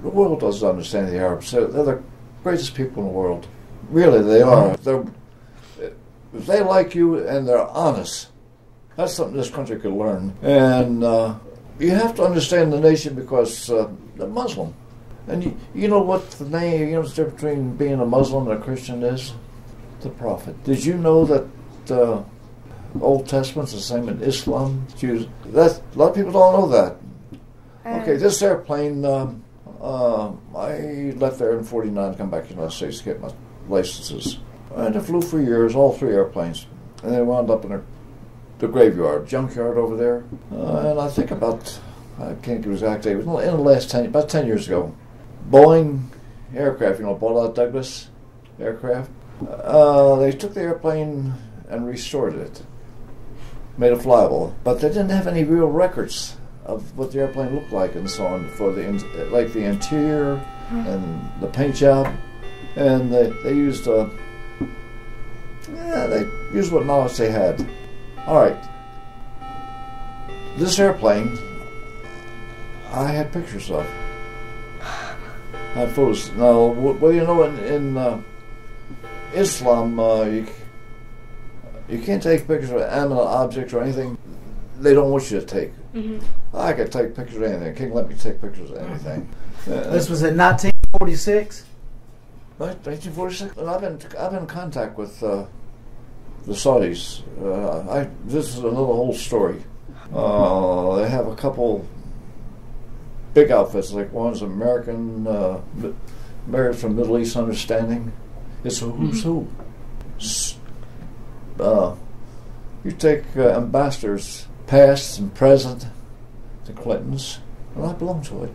the world doesn't understand the Arabs. They're the greatest people in the world. Really, they are. They like you and they're honest. That's something this country could learn. And you have to understand the nation because they're Muslim. And you know what the name, you know the difference between being a Muslim and a Christian is? The Prophet. Did you know that the Old Testament's the same in Islam? Jews? A lot of people don't know that. Okay, this airplane, I left there in 49 to come back to the United States to get my licenses. And I flew for years, all 3 airplanes. And they wound up in the graveyard, junkyard over there. And I think about, I can't give the exact date, it was in the last about 10 years ago. Boeing aircraft, you know, Ballard Douglas aircraft. They took the airplane and restored it, made it flyable, but they didn't have any real records of what the airplane looked like and so on for the interior and the paint job, and they used what knowledge they had. All right, this airplane I had pictures of. I had photos. Now, well, you know, in Islam, you can't take pictures of animal objects or anything they don't want you to take. I could take pictures of anything. King let me take pictures of anything. This was in 1946? Right, 1946. And I've been in contact with the Saudis. This is another whole story. They have a couple big outfits, like one's American, American from Middle East Understanding. It's a who's who. You take ambassadors, past and present, the Clintons, and I belong to it.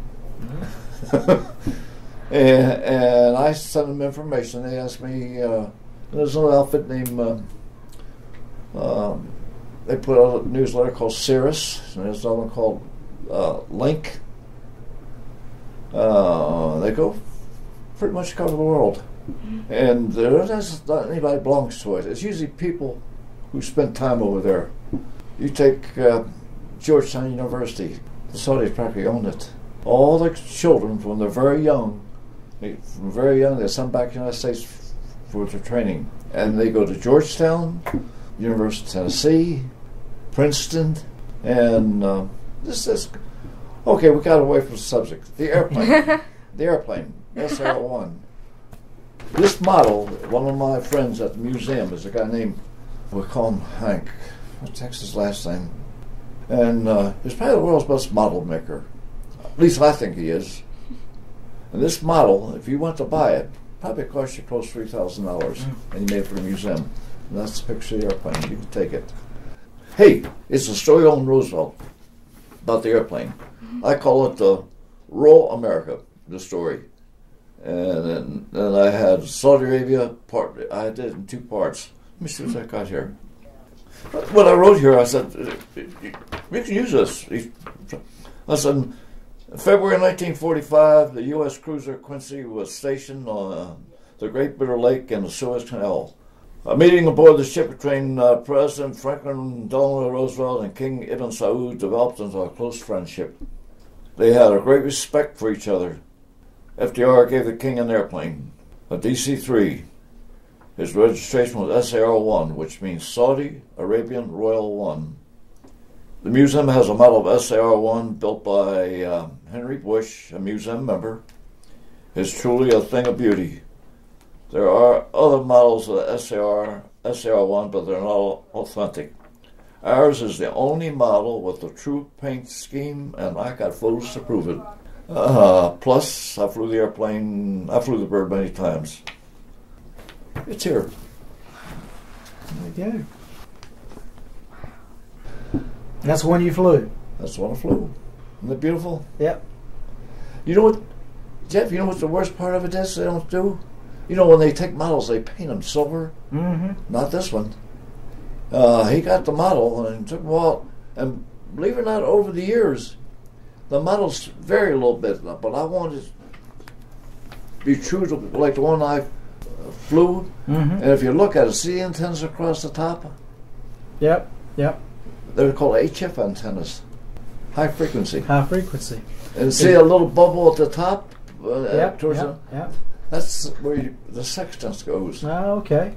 and I sent them information. They asked me, there's another outfit named, they put out a newsletter called Cirrus, and there's another one called Link. They go pretty much cover the world. And there's not anybody belongs to it. It's usually people who spend time over there. You take Georgetown University. The Saudis practically own it. All the children from they're very young, they send back to the United States for their training. And they go to Georgetown, University of Tennessee, Princeton, and this is... Okay, we got away from the subject. The airplane. The airplane, SR-1. This model, one of my friends at the museum is a guy named, we'll call him Hank. What's his last name? And he's probably the world's best model maker. At least I think he is. And this model, if you want to buy it, probably cost you close to $3,000. And you made it for the museum. And that's the picture of the airplane. You can take it. Hey, it's a story on Roosevelt about the airplane. I call it the Raw America, the story. And then I had Saudi Arabia part. I did it in 2 parts. Let me see what I got here. When I wrote here, I said, we can use this. I said, February 1945, the U.S. cruiser Quincy was stationed on the Great Bitter Lake and the Suez Canal. A meeting aboard the ship between President Franklin Delano Roosevelt and King Ibn Saud developed into a close friendship. They had a great respect for each other. FDR gave the king an airplane, a DC-3. His registration was SAR-1, which means Saudi Arabian Royal One. The museum has a model of SAR-1 built by Henry Bush, a museum member. It's truly a thing of beauty. There are other models of the SAR-1, but they're not authentic. Ours is the only model with the true paint scheme, and I got photos to prove it. Plus, I flew the bird many times. It's here. There you go. That's the one you flew? That's the one I flew. Isn't it beautiful? Yep. You know what, Jeff, you know what the worst part of it is they don't do? You know, when they take models, they paint them silver. Not this one. He got the model and took them all, and believe it or not, over the years, the models vary a little bit, but I wanted to be true to like the one I flew. And if you look at it, see the antennas across the top? Yep. They're called HF antennas, high frequency. High frequency. And see a little bubble at the top? Yep, towards yep, yep. that's where the sextant goes. Oh, okay.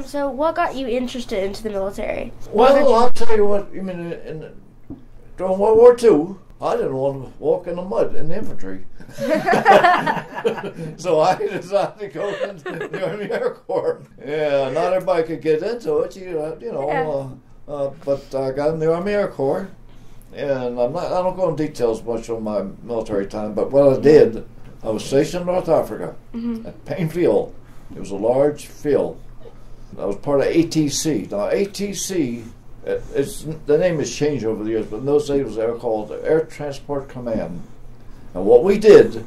So what got you interested into the military? Well, I'll tell you what. During World War II, I didn't want to walk in the mud in the infantry, so I decided to go into the Army Air Corps. Yeah, not everybody could get into it, but I got in the Army Air Corps, and I don't go into details much on my military time. But what I did, I was stationed in North Africa at Payne Field. It was a large field. I was part of ATC. Now, ATC, the name has changed over the years, but in those days they were called the Air Transport Command. And what we did,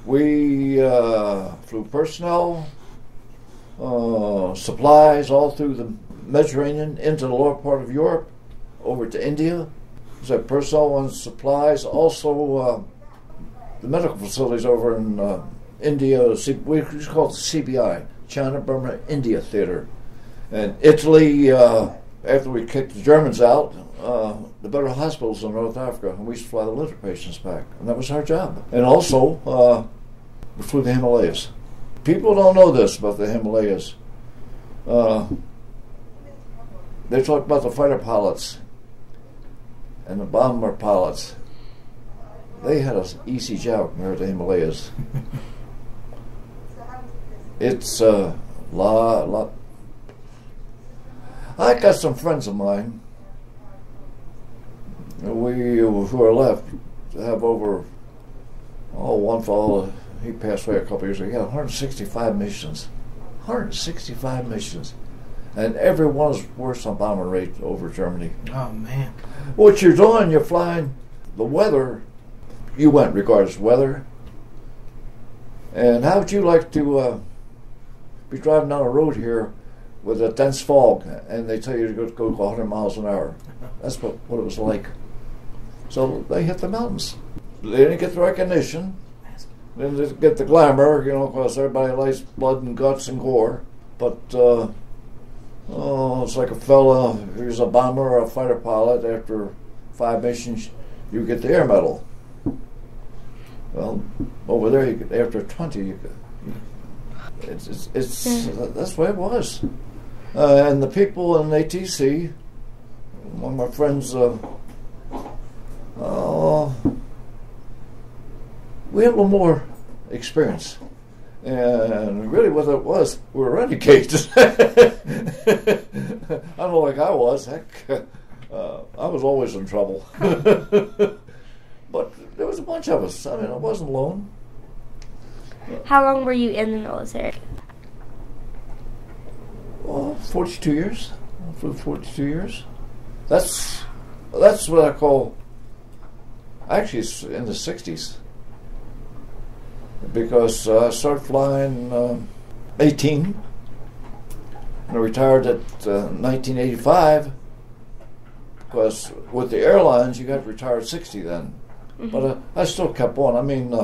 we flew personnel, supplies all through the Mediterranean, into the lower part of Europe, over to India. So personnel and supplies, also the medical facilities over in India, we call it the CBI. China, Burma, India theater. And Italy, after we kicked the Germans out, the better hospitals in North Africa, and we used to fly the litter patients back. And that was our job. And also, we flew the Himalayas. People don't know this about the Himalayas. They talk about the fighter pilots and the bomber pilots. They had an easy job compared to the Himalayas. It's a lot. I got some friends of mine. We who are left have over. One fellow, he passed away a couple years ago. He had 165 missions. 165 missions, and every one was worse on bomber rate over Germany. Oh man! What you're doing, you're flying. The weather, you went regardless of weather. And how would you like to? Be driving down a road here with a dense fog, and they tell you to go 100 miles an hour. That's what it was like. So they hit the mountains. They didn't get the recognition. They didn't get the glamour, because everybody likes blood and guts and gore. But it's like a fella who's a bomber or a fighter pilot. After 5 missions, you get the Air Medal. Well, over there, after 20, you get. It's that's the way it was, and the people in ATC, one of my friends, we had a little more experience, and really what it was, we were renegades. I don't know, like I was. Heck, I was always in trouble, but there was a bunch of us. I mean, I wasn't alone. How long were you in the military? 42 years. For 42 years. That's what I call. Actually, it's in the 60s. Because I started flying 18, and I retired at 1985. Because with the airlines, you got to retire at 60 then. Mm-hmm. But I still kept on. I mean.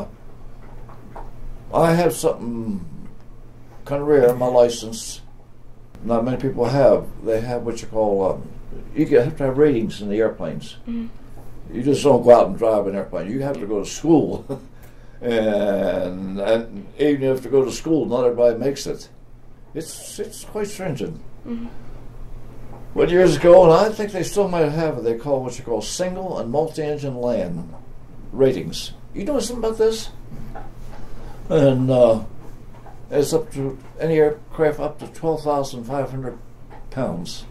I have something kind of rare in my license. Not many people have. They have what you call, you have to have ratings in the airplanes. Mm-hmm. You just don't go out and drive an airplane. You have to go to school. and even if you go to school, not everybody makes it. It's quite stringent. Mm-hmm. But years ago, and I think they still might have it, they call what you call single and multi-engine land ratings. You know something about this? And it's up to any aircraft up to 12,500 pounds.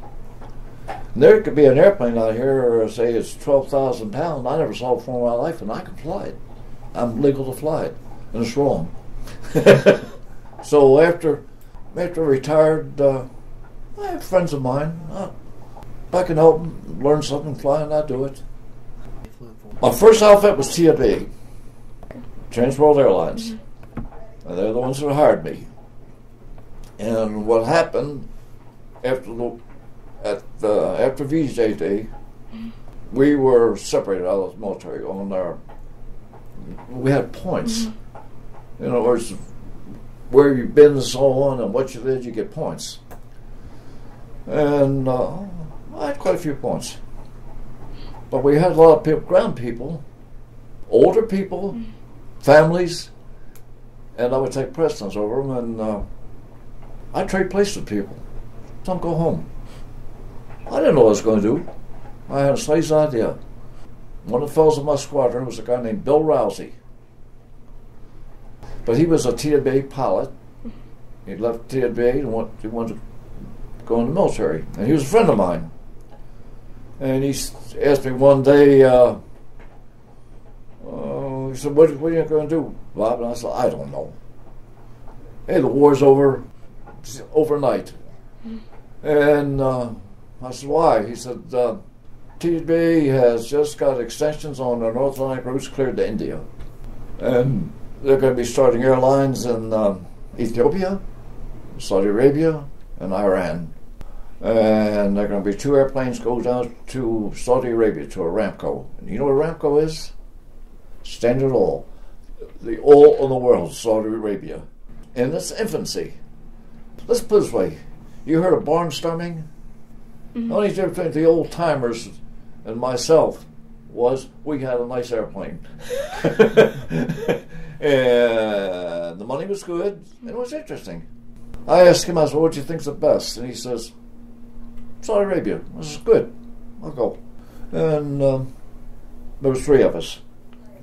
And there could be an airplane out here, or say it's 12,000 pounds. I never saw it before in my life, and I can fly it. I'm legal to fly it, and it's wrong. So after I retired, I have friends of mine. If I can help them learn something flying, I do it. My first outfit was TWA, Trans World Airlines. Mm-hmm. And they're the ones who hired me. And what happened after VJ Day, we were separated out of the military. We had points. Mm-hmm. In other words, where you've been and so on, and what you did, you get points. And I had quite a few points. But we had a lot of ground people, older people, families, and I would take precedence over them, and I'd trade places with people. Some go home. I didn't know what I was going to do. I had a slightest idea. One of the fellows in my squadron was a guy named Bill Rousey. But he was a TWA pilot. He left TWA and he wanted to go in the military. And he was a friend of mine. And he asked me one day, he said, what are you going to do, Bob? And I said, I don't know. Hey, the war's over overnight. And I said, why? He said, TWA has just got extensions on their North Atlantic routes cleared to India. And they're going to be starting airlines in Ethiopia, Saudi Arabia, and Iran. And there are going to be 2 airplanes go down to Saudi Arabia, to Aramco. And you know what Aramco is? Standard Oil. The oil of the world, Saudi Arabia. In its infancy. Let's put it this way. You heard of barnstorming? Mm-hmm. The only difference between the old timers and myself was we had a nice airplane. And the money was good, and it was interesting. I asked him, I said, what do you think's the best? And he says, Saudi Arabia. I said, good, I'll go. And there was 3 of us.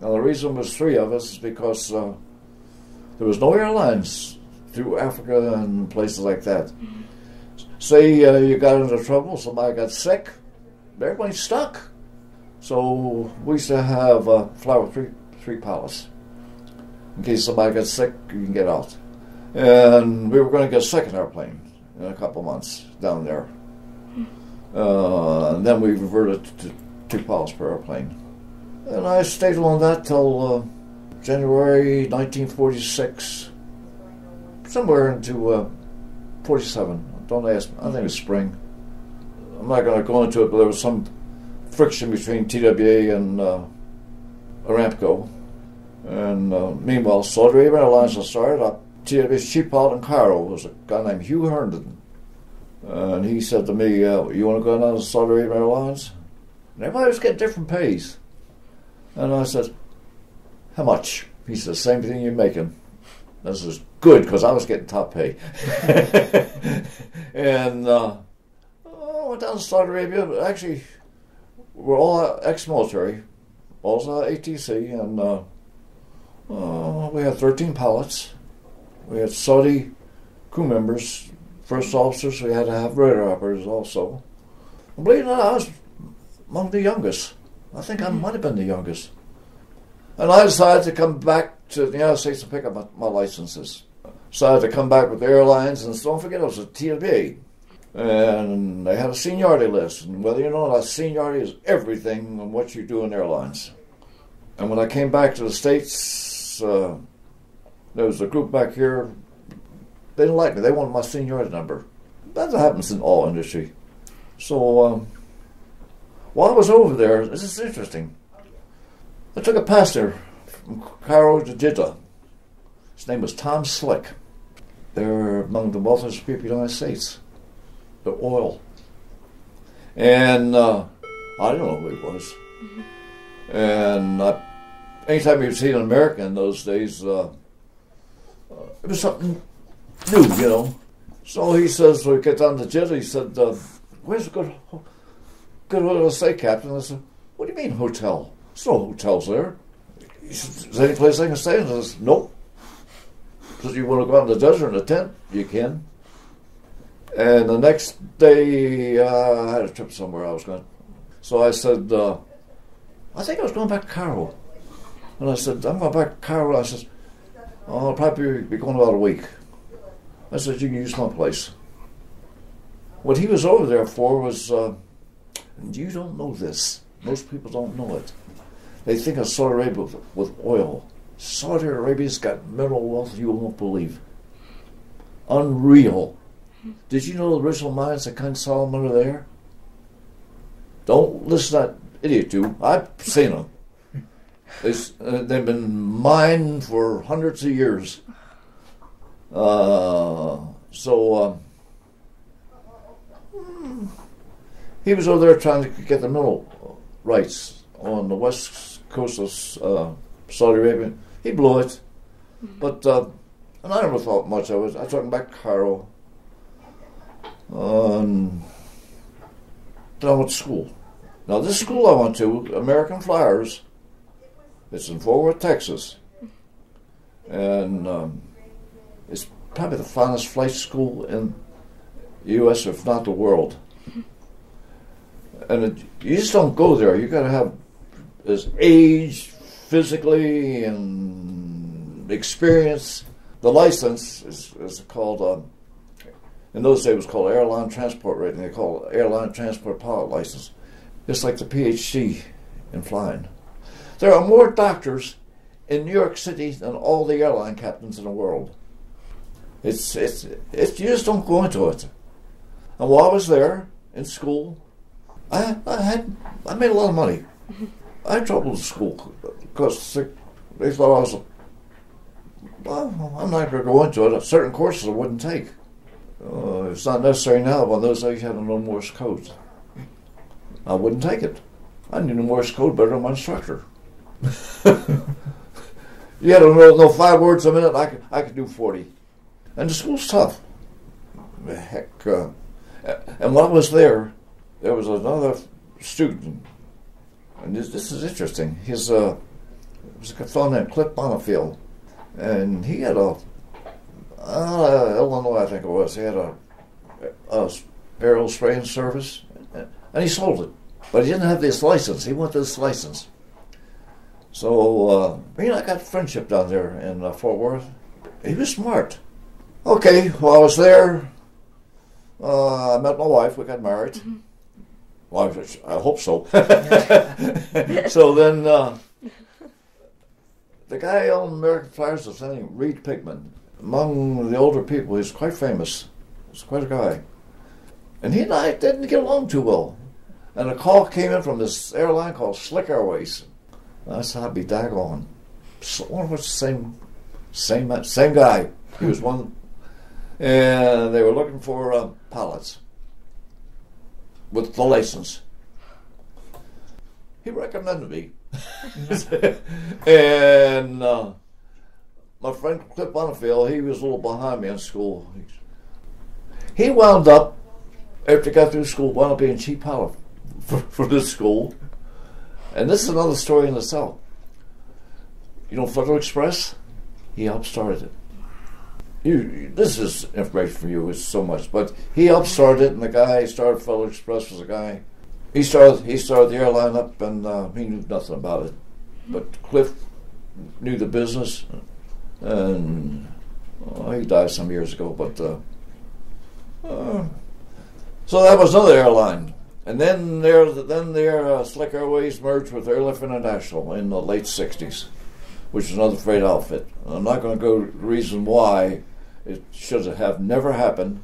Now the reason there was 3 of us is because there was no airlines through Africa and places like that. Say you got into trouble, somebody got sick, the airplane's stuck. So we used to have fly with three pilots. In case somebody gets sick, you can get out. And we were going to get a second airplane in a couple months down there. And then we reverted to 2 pilots per airplane. And I stayed on that till January 1946, somewhere into 47. Don't ask me. I think it was spring. I'm not going to go into it, but there was some friction between TWA and Aramco. And meanwhile, Saudi Arabian Airlines had started up. TWA's chief pilot in Cairo was a guy named Hugh Herndon. And he said to me, you want to go down to Saudi Arabian Airlines? And everybody was getting different pays. And I said, how much? He said, same thing you're making. This is good, because I was getting top pay. And I went down to Saudi Arabia. But actually, we're all ex-military, also ATC, and we had 13 pilots. We had Saudi crew members, first officers. We had to have radar operators also. And believe it or not, I was among the youngest. I think I might have been the youngest. And I decided to come back to the United States to pick up my licenses. Decided to come back with the airlines, and don't forget, it was a TWA. And they had a seniority list, and whether you know that seniority is everything on what you do in airlines. And when I came back to the States, there was a group back here, they didn't like me, they wanted my seniority number. That happens in all industry. So, while I was over there, this is interesting. I took a passenger from Cairo to Jeddah. His name was Tom Slick. They're among the wealthiest people in the United States. The oil. And I didn't know who he was. Mm-hmm. And anytime you'd see an American in those days, it was something new, you know. So he says, when we get down to Jeddah, he said, where's a good hotel to stay, Captain? I said, what do you mean hotel? There's no hotels there. He said, is there any place I can stay? And I said, nope. Because you want to go out in the desert in a tent, you can. And the next day, I had a trip somewhere I was going. So I said, I think I was going back to Cairo. And I said, I'm going back to Cairo. I said, I'll probably be going about a week. I said, you can use my place. What he was over there for was, and you don't know this. Most people don't know it. They think of Saudi Arabia with oil. Saudi Arabia's got mineral wealth you won't believe. Unreal. Did you know the original mines at King Solomon are there? Don't listen to that idiot, you. I've seen them. They've been mined for hundreds of years. He was over there trying to get the mineral rights on the west coast of Saudi Arabia. He blew it, but and I never thought much of it. I took him back to Cairo, and then I went to school. Now this school I went to, American Flyers, it's in Fort Worth, Texas, and it's probably the finest flight school in the U.S., if not the world. And you just don't go there. You got to have this age, physically, and experience. The license is called, in those days it was called airline transport rating. They call it airline transport pilot license. It's like the PhD in flying. There are more doctors in New York City than all the airline captains in the world. It's you just don't go into it. And while I was there in school, I made a lot of money. I had trouble with school because they thought I was, well, I'm not going to go into it. Certain courses I wouldn't take. It's not necessary now, but in those days you had to know Morse code. I wouldn't take it. I knew Morse code better than my instructor. You had to know 5 words a minute. I could do 40. And the school's tough. Heck, and while I was there was another student, and this is interesting. It was a fellow named Cliff Bonifield, and he had Illinois, I think it was. He had a aerial spraying service, and he sold it, but he didn't have this license. He wanted this license. So I got friendship down there in Fort Worth. He was smart. Okay, while I was there, I met my wife. We got married. Mm-hmm. Well, I hope so. So then, the guy on American Flyers was named Reed Pigman. Among the older people, he's quite famous. He's quite a guy. And he and I didn't get along too well. And a call came in from this airline called Slick Airways. I said, I'd be daggone. What's the same guy. He was one. And they were looking for pilots with the license. He recommended me. And my friend Cliff Bonifield, he was a little behind me in school. He wound up, after he got through school, wound up being chief pilot for this school. And this is another story in itself. You know Federal Express? He helped start it. This is information for you, it's so much, but he helped start it, and the guy who started Federal Express was a guy. He started the airline up, and he knew nothing about it. But Cliff knew the business, and he died some years ago. But so that was another airline, and then their Slick Airways merged with Airlift International in the late '60s, which is another freight outfit. And I'm not going to go to the reason why it should have never happened,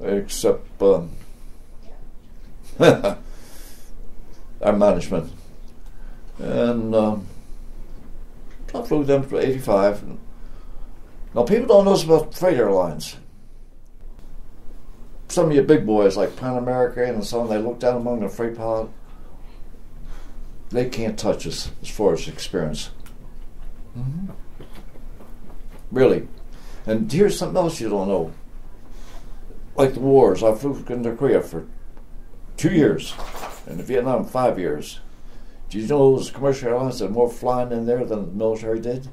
except our management. And I flew them for '85. Now, people don't know about freight airlines. Some of your big boys like Pan American and so on, they look down among the freight pilot. They can't touch us as far as experience. Mm-hmm. Really. And here's something else you don't know. Like the wars. I flew into Korea for 2 years, and in Vietnam 5 years. Do you know those commercial airlines had more flying in there than the military did?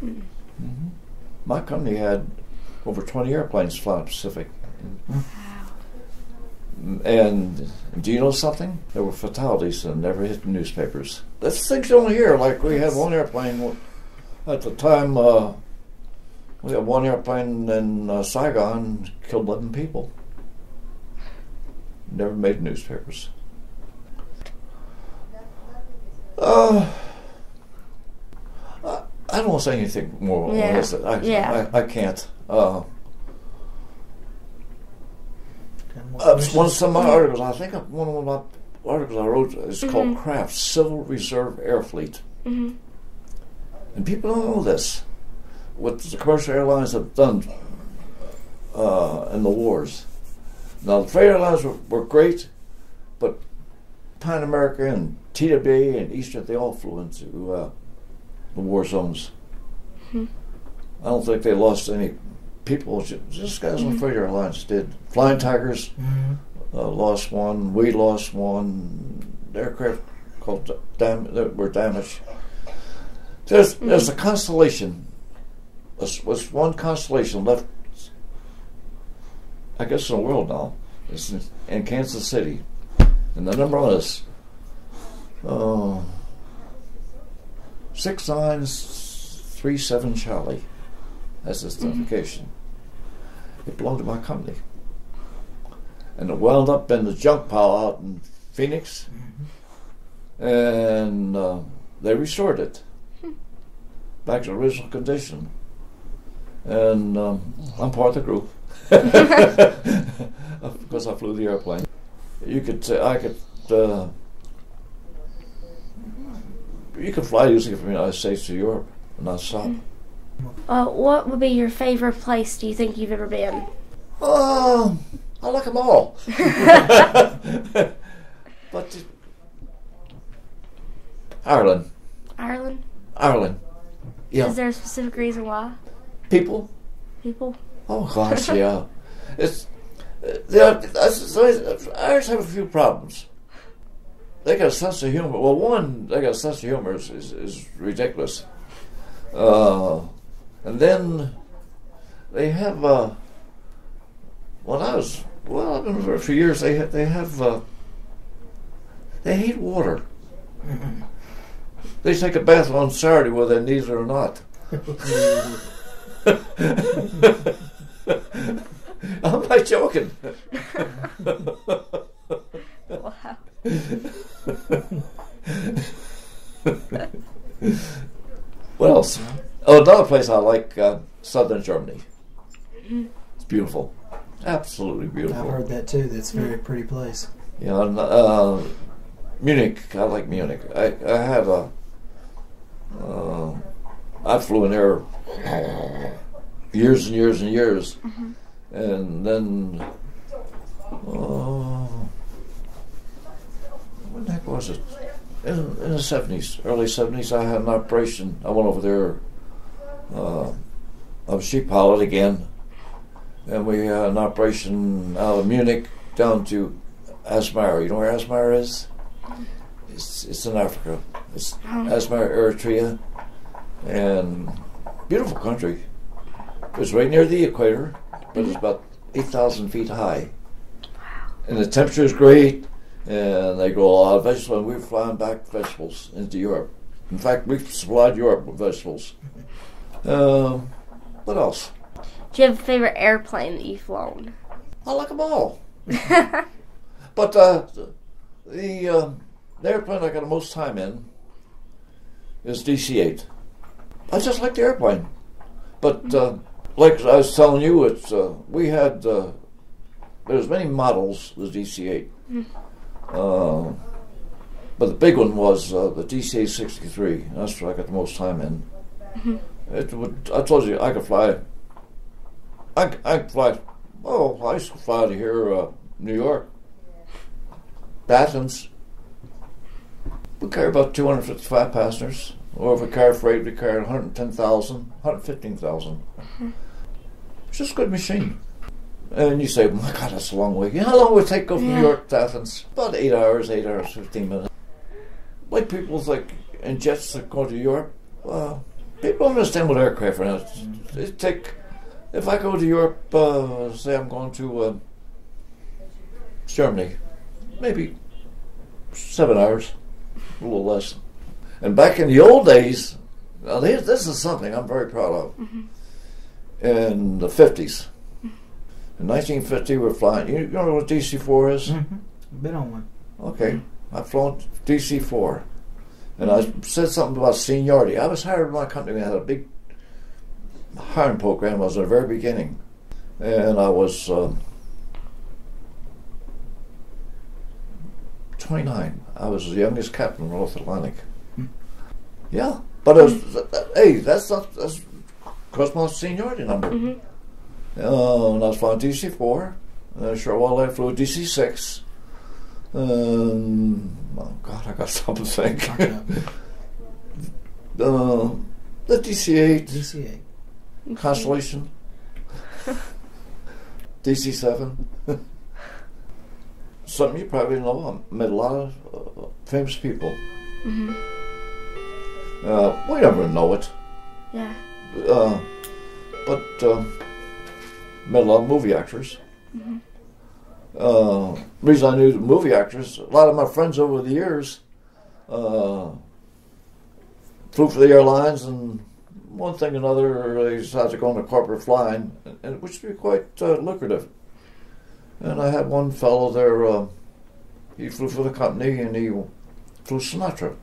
Mm-hmm. My company had over 20 airplanes flying Pacific. Wow. And do you know something? There were fatalities that never hit the newspapers. That's things you don't hear. Like we had one airplane at the time. We had one airplane in Saigon killed 11 people. Never made newspapers. I don't want to say anything more on this. I can't. Some of my articles, I think one of my articles I wrote is called Craft, Civil Reserve Air Fleet. Mm-hmm. And people don't know this. What the commercial airlines have done in the wars. Now, the freight airlines were great, but Pan American and TWA and Eastern, they all flew into the war zones. Hmm. I don't think they lost any people. Just guys on Freighter Alliance did. Flying Tigers lost one. We lost one. Aircraft that were damaged. There's a constellation. Was one constellation left, I guess, in the world now. It's in Kansas City. And the number one is 6937 Charlie. That's its identification. It belonged to my company. And it wound up in the junk pile out in Phoenix. And they restored it back to the original condition. And I'm part of the group. Because I flew the airplane. You could fly usually from the United States to Europe and not stop. What would be your favorite place do you think you've ever been? I like them all. But Ireland. Ireland? Ireland. Yeah. Is there a specific reason why? People? Oh gosh, yeah. It's Irish have a few problems. They got a sense of humor. Well, one, they got a sense of humor is ridiculous. And then they have. I've been there for years. They hate water. They take a bath on Saturday whether they need it or not. I'm not joking. Wow. What else? Oh, another place I like, southern Germany. It's beautiful. Absolutely beautiful. I've heard that too. That's a very pretty place. Yeah, Munich. I like Munich. I flew in there years and years and years. And then, when the heck was it? In the 70s, early 70s, I had an operation. I went over there. I was chief pilot again. And we had an operation out of Munich down to Asmara. You know where Asmara is? It's in Africa. It's Asmara, Eritrea. And beautiful country. It's right near the equator, but it's about 8,000 feet high. And the temperature is great, and they grow a lot of vegetables, and we're flying back vegetables into Europe. In fact, we've supplied Europe with vegetables. What else? Do you have a favorite airplane that you've flown? I like them all. But the airplane I got the most time in is DC-8. I just like the airplane. But like I was telling you, it's we had there's many models of the DC-8. But the big one was the DC-8-63. That's what I got the most time in. I told you I could fly. I could fly. Oh, I used to fly to here, New York, Athens. We carry about 255 passengers. Or if we carry freight, we carry 110,000, 115,000. It's just a good machine. And you say, oh my God, that's a long way. You know how long would it take to go from New York to Athens? About 8 hours, 15 minutes. Like people think in jets that go to Europe, people don't understand what aircraft are. It take, if I go to Europe, say I'm going to Germany, maybe 7 hours, a little less. And back in the old days, now this is something I'm very proud of. In the 50s, in 1950, we were flying. You know what DC-4 is? Been on one. Okay, I've flown DC-4, and I said something about seniority. I was hired by my company. We had a big hiring program. I was at the very beginning, and I was 29. I was the youngest captain in the North Atlantic. Yeah, but it was, hey, that's because my seniority number. And I was flying DC-4, and a short while later I flew DC-6. Oh God, I got something to think. The DC-8, DC-8. Constellation, DC-7. Something you probably know. I met a lot of famous people. Mm-hmm. We never know it. Yeah. But met a lot of movie actors. Mm-hmm. Reason I knew the movie actors, a lot of my friends over the years flew for the airlines, and one thing or another, they decided to go into corporate flying, and which would be quite lucrative. And I had one fellow there, he flew for the company, and he flew Sinatra.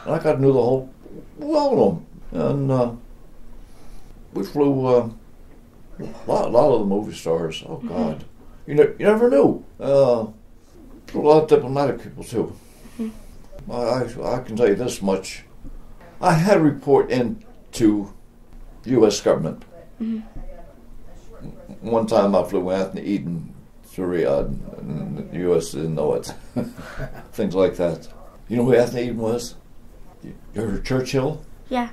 And I got to know the whole world of them. And we flew a lot of the movie stars. Oh, God. You never knew. Flew a lot of diplomatic people, too. I can tell you this much. I had to report into U.S. government. One time I flew Anthony Eden to Riyadh, and the U.S. didn't know it. Things like that. You know who Anthony Eden was? You heard of Churchill? Yeah.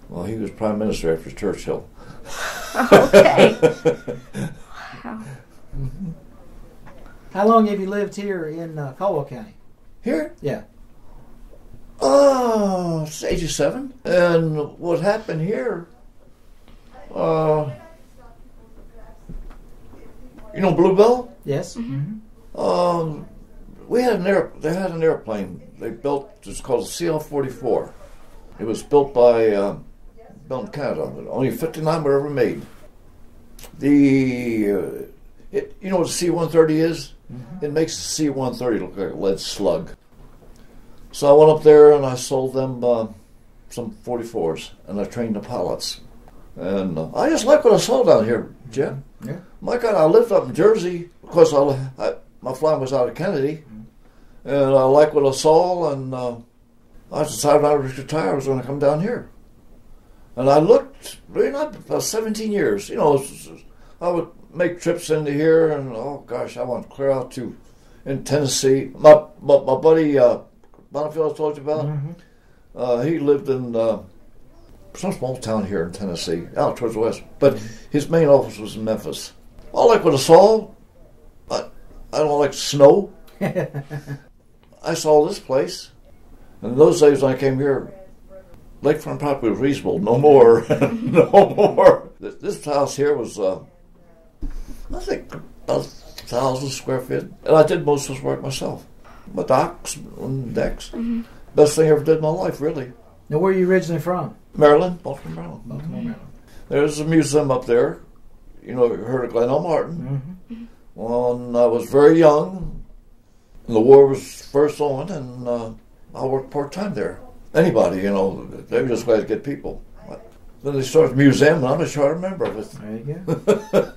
Well, he was prime minister after Churchill. Okay. Wow. How long have you lived here in Caldwell County? Here? Yeah. It's 87. And what happened here, you know Bluebell? Yes. Mm-hmm. They had an airplane they built. It's called a CL-44. It was built built in Canada. Only 59 were ever made. You know what a C-130 is? It makes a C-130 look like a lead slug. So I went up there and I sold them some 44s, and I trained the pilots. And I just like what I saw down here, Jim. Yeah. My God, I lived up in Jersey. Of course, my flying was out of Kennedy. And I like what I saw, and I decided I was retired. I was going to come down here. And I looked, really not about 17 years. You know, I would make trips into here, and oh gosh, I want to clear out to in Tennessee. My buddy Bonifield I told you about, he lived in some small town here in Tennessee, out towards the west. But his main office was in Memphis. I like what I saw. I don't like snow. I saw this place. And in those days when I came here, lakefront property was reasonable. No more. No more. This house here was, I think, about 1,000 square feet. And I did most of this work myself. My docks and decks. Best thing I ever did in my life, really. Now, where are you originally from? Maryland, Baltimore, Maryland. Baltimore, Maryland. There's a museum up there. You know, you heard of Glen L. Martin. When I was very young, and the war was first on, and I worked part-time there. Anybody, you know, they were just glad to get people. Then they started a museum, and I'm a charter member of it. There you go.